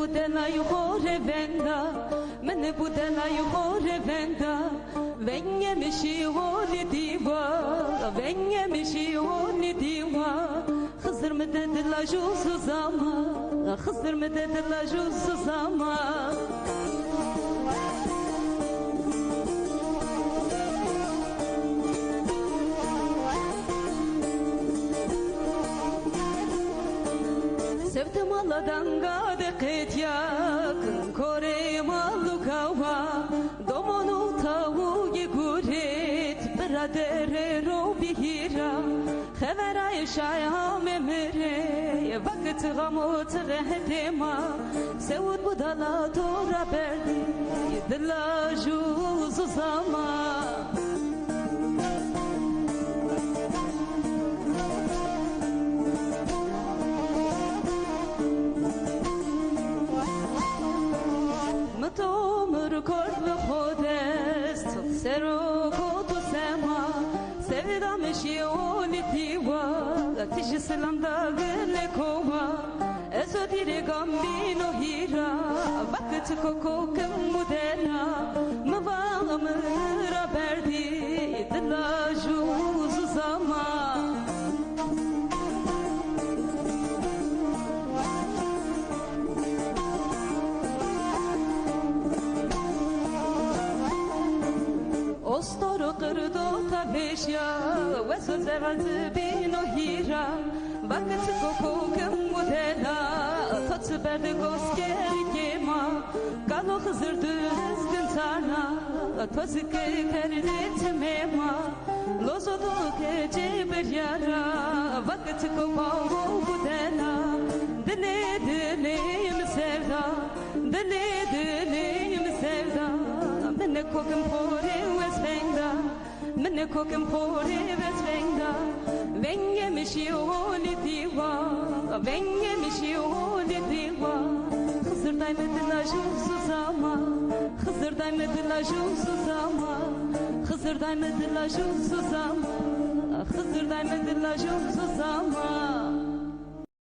budela yuhore venda, mene budela yuhore venda. Venge mişi holi diva, venge mişi holi diva. Hızır mı dediler juzsuz ama, hızır mı dediler juzsuz ama. Sevdim Allah'dan gadet yakın Kore malı kava Domonu tavu guret Bradere robihira Xeveray şaya memere Vakit gamut rehdema Sevud budala tora berdi Dilla juzu zama Tomur korklu hodest Sero kotu sema Sevdam eşi oli diva Ateşi selamda gırle kova Ezo dire gambino hira Vakit koko kemudena Mıva mıra berdi Dilla juzu zama Ostoro qırdo tabeşya Ve söz evazı bino hira Vakit koko kemudena Tatsı berdi goskeri kema Galo hızır düzgün sana Tozı kerdet mema Lozodu kece bir yara Vakit koko budena Dile dileyim sevda Dile dileyim sevda Mene kokum pore vesvengda Mene kokum pore vesvengda Venge mişi oli diva Venge mişi oli diva Hızırday medila juzsuz ama Hızırday medila juzsuz ama Hızırday medila juzsuz ama Hızırday medila juzsuz ama